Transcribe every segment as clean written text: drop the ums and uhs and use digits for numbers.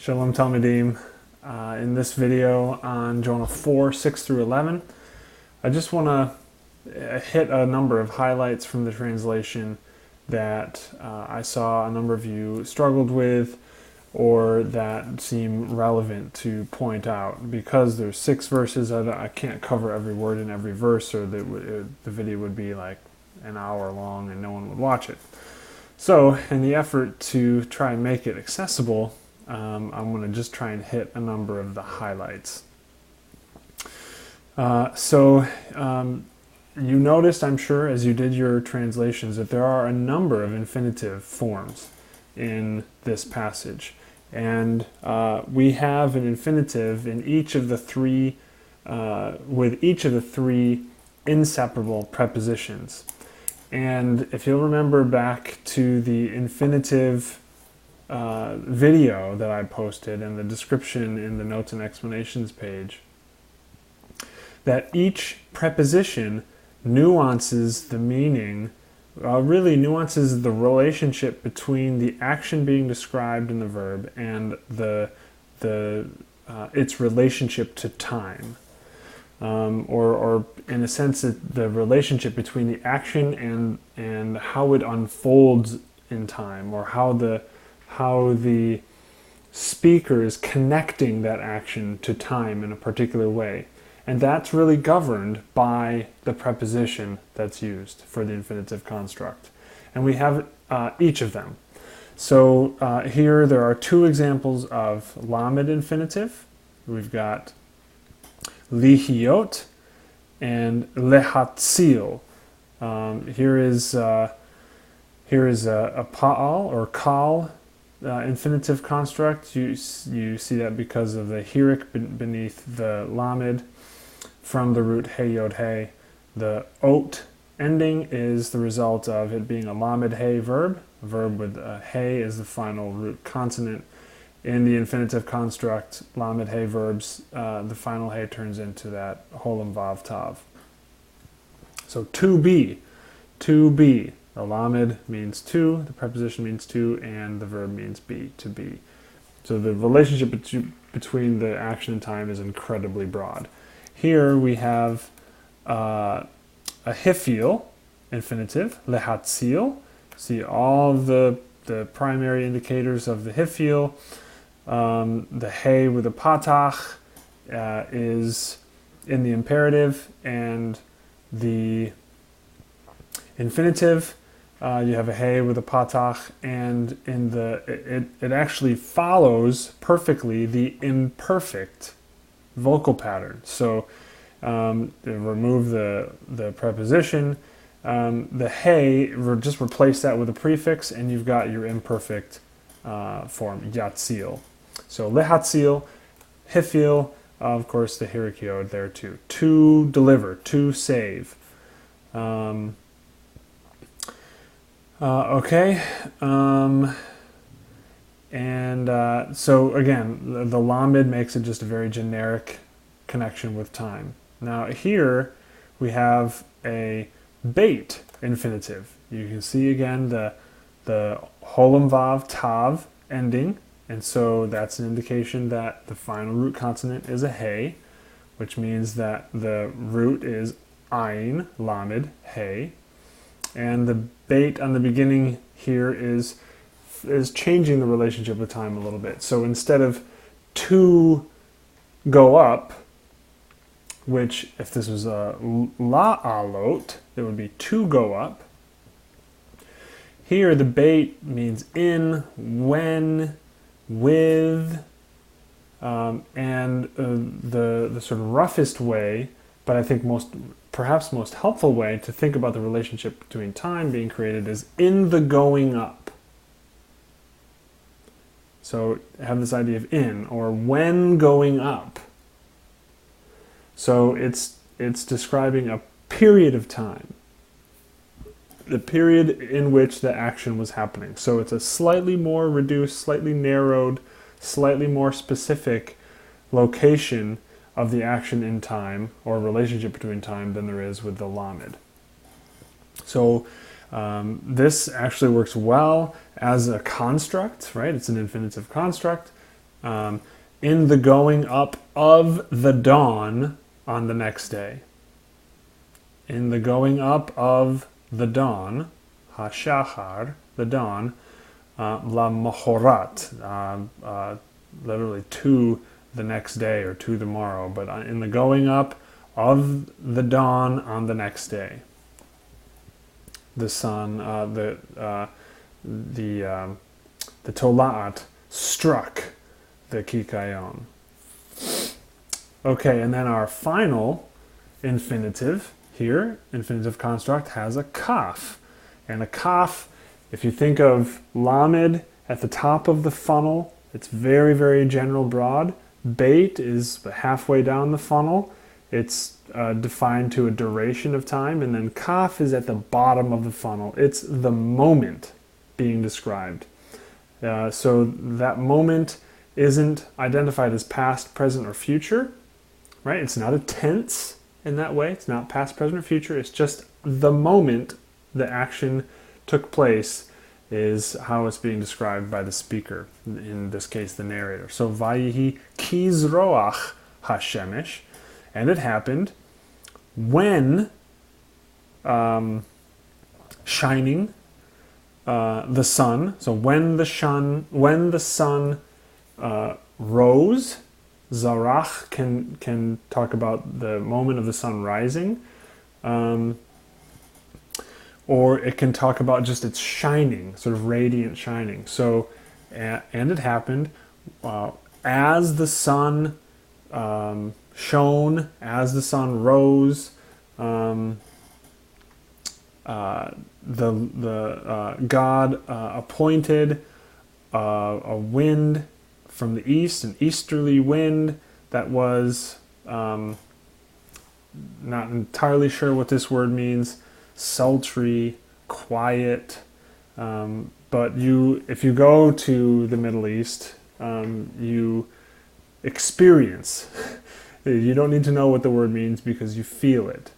Shalom Talmidim. In this video on Jonah 4, 6 through 11, I just want to hit a number of highlights from the translation that I saw a number of you struggled with or that seem relevant to point out. Because there's 6 verses, I can't cover every word in every verse, or the video would be like an hour long and no one would watch it. So in the effort to try and make it accessible, I'm going to just try and hit a number of the highlights. You noticed, I'm sure, as you did your translations, that there are a number of infinitive forms in this passage. And we have an infinitive in each of the three, with each of the 3 inseparable prepositions. And if you'll remember back to the infinitive video that I posted and the description in the notes and explanations page, that each preposition nuances the meaning, really nuances the relationship between the action being described in the verb and its relationship to time. Or in a sense, the relationship between the action and how it unfolds in time, or how the speaker is connecting that action to time in a particular way. And that's really governed by the preposition that's used for the infinitive construct. And we have each of them. So here there are 2 examples of lamed infinitive. We've got lihiot and lehatzil. Here is a pa'al or kal infinitive construct. You see that because of the hirik beneath the lamed from the root hey yod hey. The ot ending is the result of it being a lamed hey verb. A verb with hey as the final root consonant. In the infinitive construct, lamed hey verbs, the final hey turns into that holam vav tav. So to be. The lamed means to, the preposition means to, and the verb means be, to be. So the relationship between the action and time is incredibly broad. Here we have a hifil infinitive, lehatzil. See all the primary indicators of the hifil. The hey with a patach is in the imperative, and the infinitive, you have a hey with a patach, and in it actually follows perfectly the imperfect vocal pattern. So remove the preposition, the hey, just replace that with a prefix, and you've got your imperfect form, yatzil. So lehatzil, hifil, of course the hirik yod there too. To deliver, to save. Okay. So again, the lamed makes it just a very generic connection with time. Now here we have a beit infinitive. You can see again the holam vav tav ending, and so that's an indication that the final root consonant is a hey, which means that the root is ayin, lamed, hey, and the beit on the beginning here is changing the relationship with time a little bit. So instead of to go up, which if this was a la'alot, it would be to go up. Here the beit means in, when, with, and the sort of roughest way, but I think perhaps most helpful way to think about the relationship between time being created is in the going up. So have this idea of in, or when going up. So it's describing a period of time, the period in which the action was happening. So it's a slightly more reduced, slightly narrowed, slightly more specific location of the action in time, or relationship between time, than there is with the lamed. So this actually works well as a construct, right? It's an infinitive construct. In the going up of the dawn on the next day. In the going up of the dawn, hashachar, the dawn, la mahorat, literally to the next day or to the morrow, but in the going up of the dawn on the next day. The sun, the tola'at struck the kikayon. Okay, and then our final infinitive here, infinitive construct, has a kaf. And a kaf, if you think of lamed at the top of the funnel, it's very, very general broad. Beit is halfway down the funnel. It's defined to a duration of time. And then kaf is at the bottom of the funnel. It's the moment being described. So that moment isn't identified as past, present, or future, right? It's not a tense in that way. It's not past, present, or future. It's just the moment the action took place is how it's being described by the speaker, in this case the narrator. So vayihi kizroach hashemesh, and it happened when shining the sun. So when the sun rose, zarach can talk about the moment of the sun rising. Or it can talk about just its shining, sort of radiant shining. So, and it happened as the sun shone, as the sun rose. God appointed a wind from the east, an easterly wind that was not entirely sure what this word means. Sultry, quiet, but if you go to the Middle East, you experience. You don't need to know what the word means because you feel it.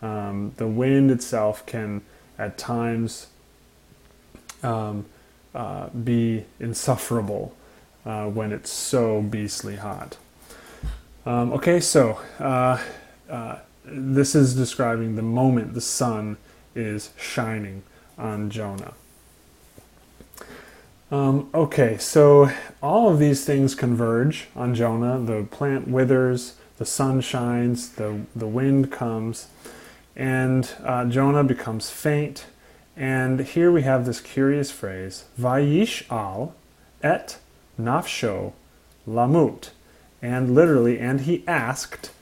The wind itself can, at times, be insufferable when it's so beastly hot. Okay, so this is describing the moment the sun is shining on Jonah. Okay, so all of these things converge on Jonah. The plant withers, the sun shines, the wind comes, and Jonah becomes faint. And here we have this curious phrase, Vayish al et nafsho lamut. And literally, and he asked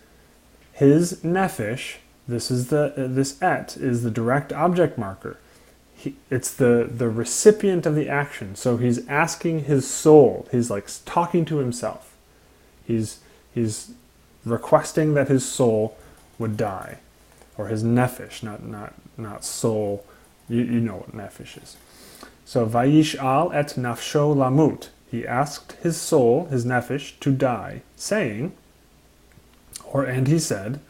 his nephesh. This et is the direct object marker. It's the recipient of the action. So he's asking his soul. He's like talking to himself. He's requesting that his soul would die, or his nephesh, not soul. You know what nephesh is. So vayish al et nafsho lamut. He asked his soul, his nephesh, to die, saying, and he said,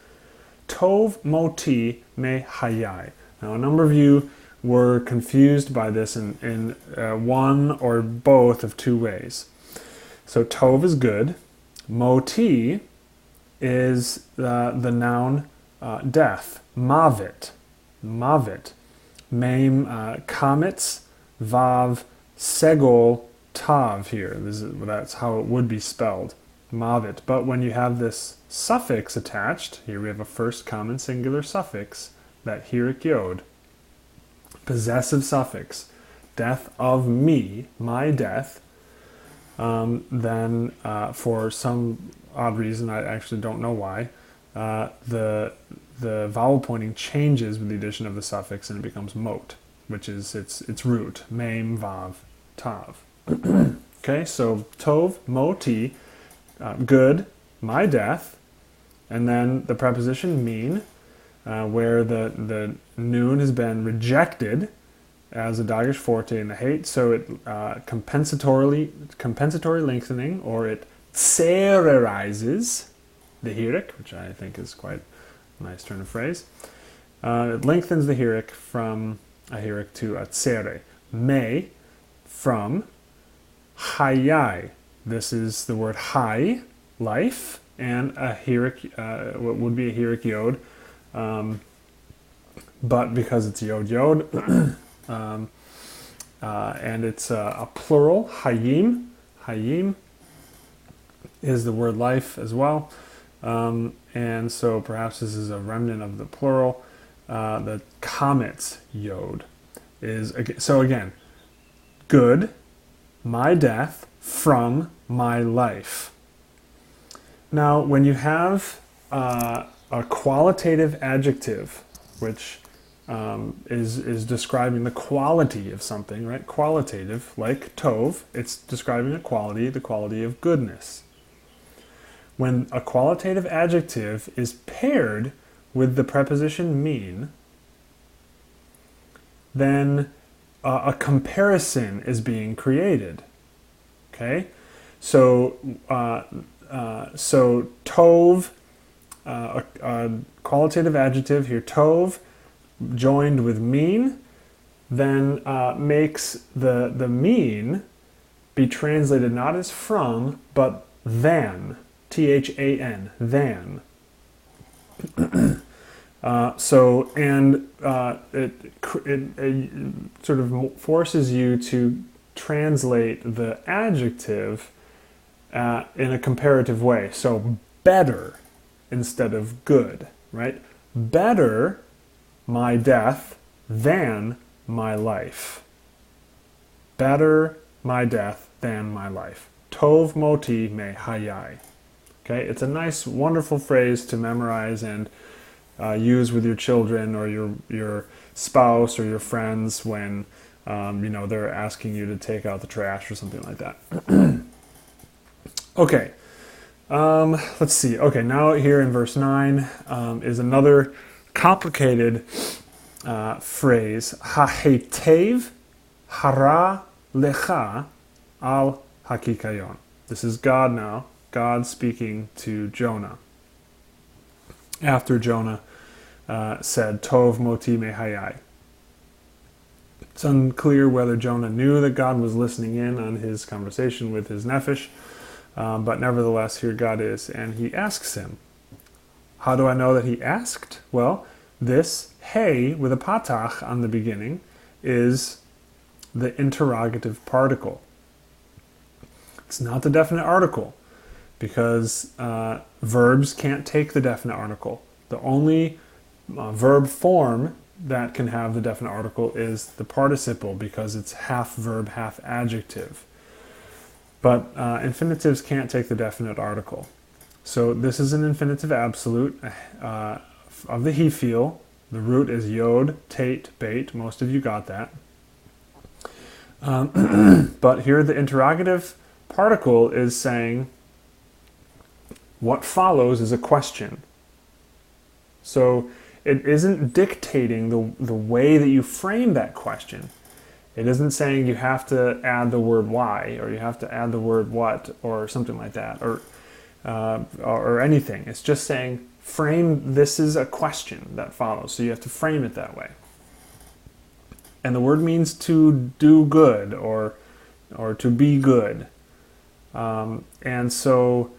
Tov moti me hayai. Now, a number of you were confused by this in one or both of two ways. So, tov is good. Moti is the noun death. Mavit. Mem kametz, vav, segol, tav here. That's how it would be spelled. Mavit. But when you have this suffix attached, here we have a first common singular suffix, that hirik yod, possessive suffix, death of me, my death, then for some odd reason, I actually don't know why, the vowel pointing changes with the addition of the suffix and it becomes mot, which is its root, mem, vav, tav. Okay, so tov, moti, good, my death, and then the preposition mean, where the noon has been rejected as a dagesh forte in the hate, so it compensatory lengthening, or it tsererizes the hirik, which I think is quite a nice turn of phrase. It lengthens the hirik from a hirik to a tsere. Me, from, hayai, this is the word Hai, life, and a Hirik, what would be a Hirik Yod. But because it's Yod Yod, and it's a plural, Hayim. Hayim is the word life as well. And so perhaps this is a remnant of the plural. The comet's Yod is, so again, good, my death, from my life. Now, when you have a qualitative adjective, which is describing the quality of something, right? Qualitative, like tov, it's describing a quality, the quality of goodness. When a qualitative adjective is paired with the preposition mean, then a comparison is being created. Okay, so tov, a qualitative adjective here, tov, joined with mean, then makes the mean be translated not as from, but than, T-H-A-N, than. It sort of forces you to translate the adjective in a comparative way. So better instead of good, right? Better my death than my life. Better my death than my life. Tov moti me hayai. Okay, it's a nice, wonderful phrase to memorize and use with your children or your spouse or your friends when they're asking you to take out the trash or something like that. Okay, let's see. Okay, now here in verse 9 is another complicated phrase. Hahetev hara lecha al hakikayon. This is God now. God speaking to Jonah. After Jonah said, Tov moti me hayai. It's unclear whether Jonah knew that God was listening in on his conversation with his nephesh, but nevertheless, here God is, and he asks him. How do I know that he asked? Well, this hey with a patach on the beginning is the interrogative particle. It's not the definite article, because verbs can't take the definite article. The only verb form that can have the definite article is the participle, because it's half verb, half adjective. But infinitives can't take the definite article. So this is an infinitive absolute of the he feel. The root is yod, tate, bait. Most of you got that. But here the interrogative particle is saying, what follows is a question. So it isn't dictating the way that you frame that question. It isn't saying you have to add the word why, or you have to add the word what, or something like that, or anything. It's just saying, frame, this is a question that follows, so you have to frame it that way. And the word means to do good, or to be good. And so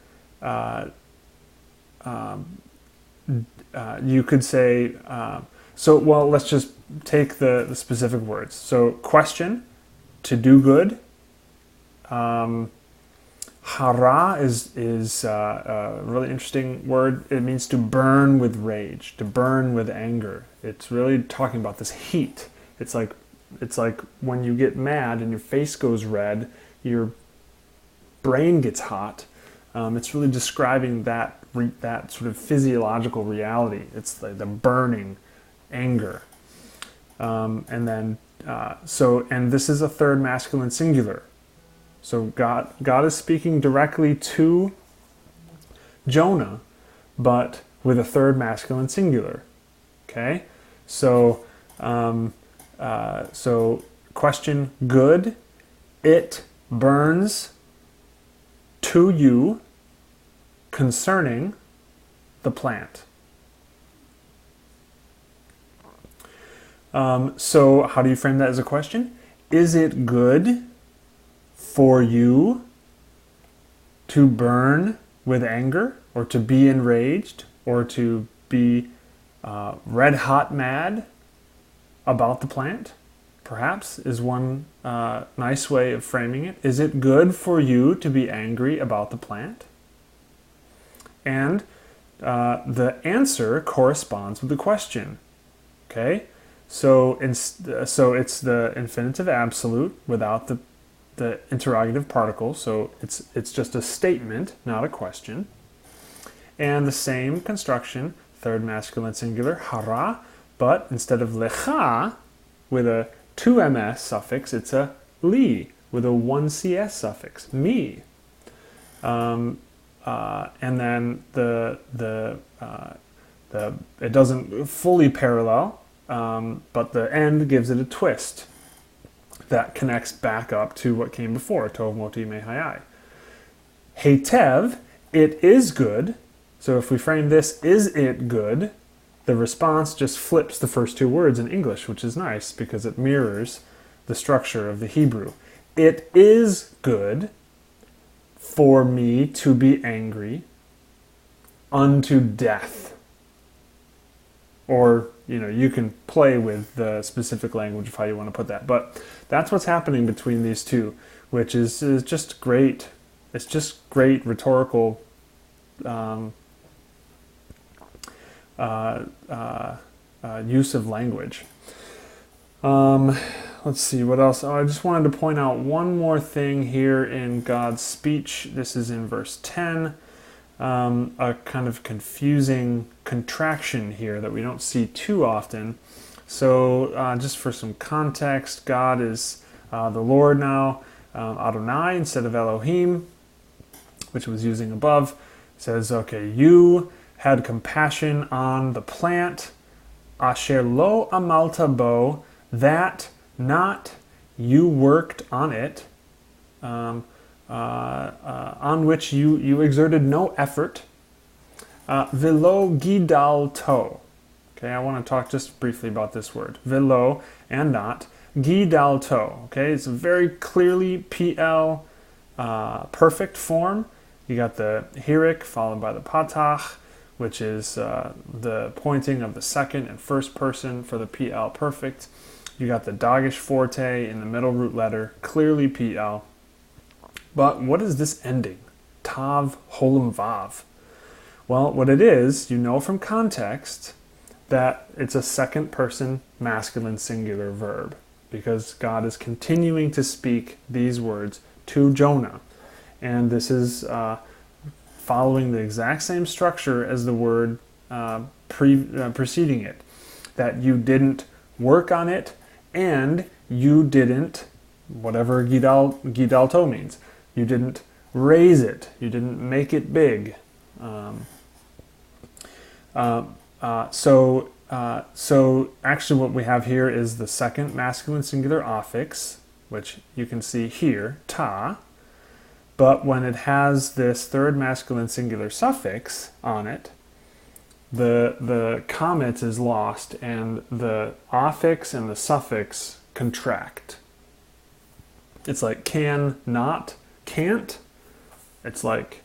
you could say, let's just take the specific words. So question, to do good. Hara is a really interesting word. It means to burn with rage, to burn with anger. It's really talking about this heat. It's like when you get mad and your face goes red, your brain gets hot. It's really describing that sort of physiological reality. It's like the burning anger. And this is a third masculine singular. So God is speaking directly to Jonah, but with a third masculine singular. Okay? So question, good, it burns to you concerning the plant. So how do you frame that as a question? Is it good for you to burn with anger, or to be enraged, or to be red hot mad about the plant, perhaps, is one nice way of framing it. Is it good for you to be angry about the plant? And the answer corresponds with the question. Okay? So it's the infinitive absolute without the interrogative particle. So it's just a statement, not a question. And the same construction, third masculine singular, hara, but instead of lecha with a 2ms suffix, it's a li with a 1cs suffix, me. And then it doesn't fully parallel, but the end gives it a twist that connects back up to what came before, tov moti mehayai. Heitev, it is good. So if we frame this, is it good? The response just flips the first two words in English, which is nice because it mirrors the structure of the Hebrew. It is good for me to be angry unto death. Or, you can play with the specific language of how you want to put that. But that's what's happening between these two, which is just great. It's just great rhetorical use of language. Let's see, what else? I just wanted to point out one more thing here in God's speech. This is in verse 10. A kind of confusing contraction here that we don't see too often. So just for some context, God is the Lord now, Adonai instead of Elohim, which was using above. It says, okay, you had compassion on the plant, asher lo amalta bo, that not you worked on it, on which you exerted no effort, velo gidalto. Okay, I want to talk just briefly about this word, velo and not, gidalto. Okay, it's a very clearly PL perfect form. You got the hirik followed by the patach, which is the pointing of the second and first person for the PL perfect. You got the dagish forte in the middle root letter, clearly PL. But what is this ending? Tav holim vav. Well, what it is, you know from context that it's a second person masculine singular verb, because God is continuing to speak these words to Jonah. And this is following the exact same structure as the word preceding it. That you didn't work on it, and you didn't, whatever gidalto means, you didn't raise it, you didn't make it big. So actually what we have here is the second masculine singular affix, which you can see here, ta. But when it has this third masculine singular suffix on it, the comet is lost and the affix and the suffix contract. It's like can, not, can't. It's like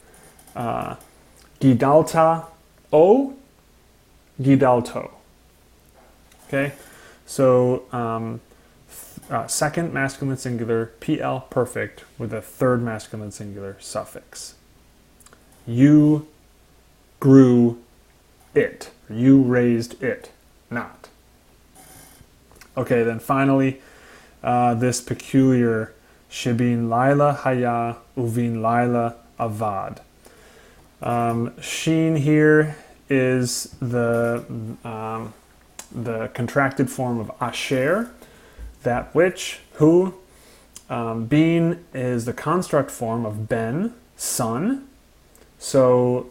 gidalta, o, gidalto. Okay? So second masculine singular, PL perfect, with a third masculine singular suffix. You grew it. You raised it, not. Okay, then finally, this peculiar Shebin Laila Haya Uvin Laila Avad. Sheen here is the contracted form of Asher, that which, who. Being is the construct form of Ben, son. So,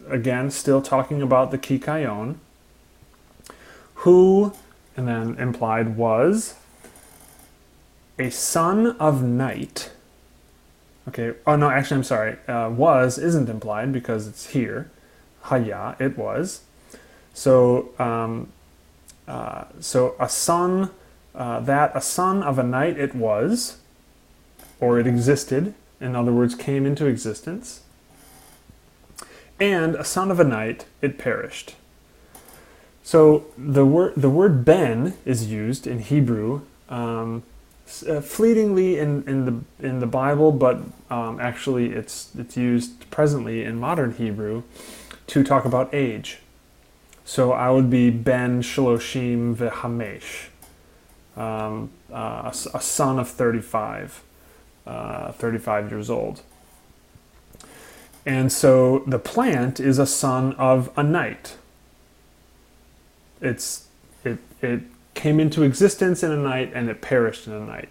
again, still talking about the Kikayon. Who, and then implied was, a son of night. Okay, oh no, actually I'm sorry. Was isn't implied because it's here. Haya, it was. So, so a son, a son of a night it was, or it existed, in other words, came into existence. And a son of a night, it perished. So the word ben is used in Hebrew fleetingly in the Bible, but actually it's used presently in modern Hebrew to talk about age. So I would be ben shloshim v'hamesh, a son of 35, 35 years old. And so the plant is a son of a night. It came into existence in a night and it perished in a night.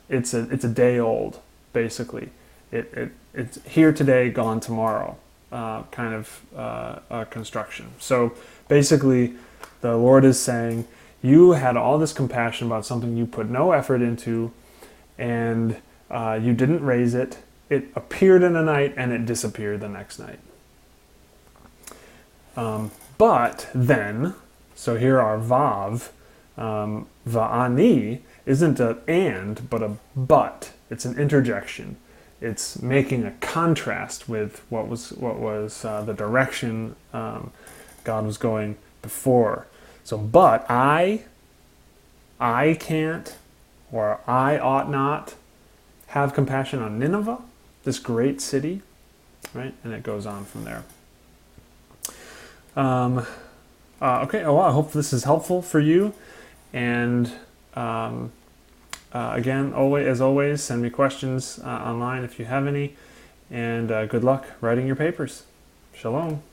It's a day old, basically. It's here today, gone tomorrow, kind of construction. So basically, the Lord is saying, you had all this compassion about something you put no effort into, and you didn't raise it. It appeared in a night and it disappeared the next night. But then, so here our vav, va'ani, isn't an and, but a but. It's an interjection. It's making a contrast with what was the direction God was going before. So, but I can't, or I ought not have compassion on Nineveh, this great city, right? And it goes on from there. Okay, well, I hope this is helpful for you. And again, as always, send me questions online if you have any. And good luck writing your papers. Shalom.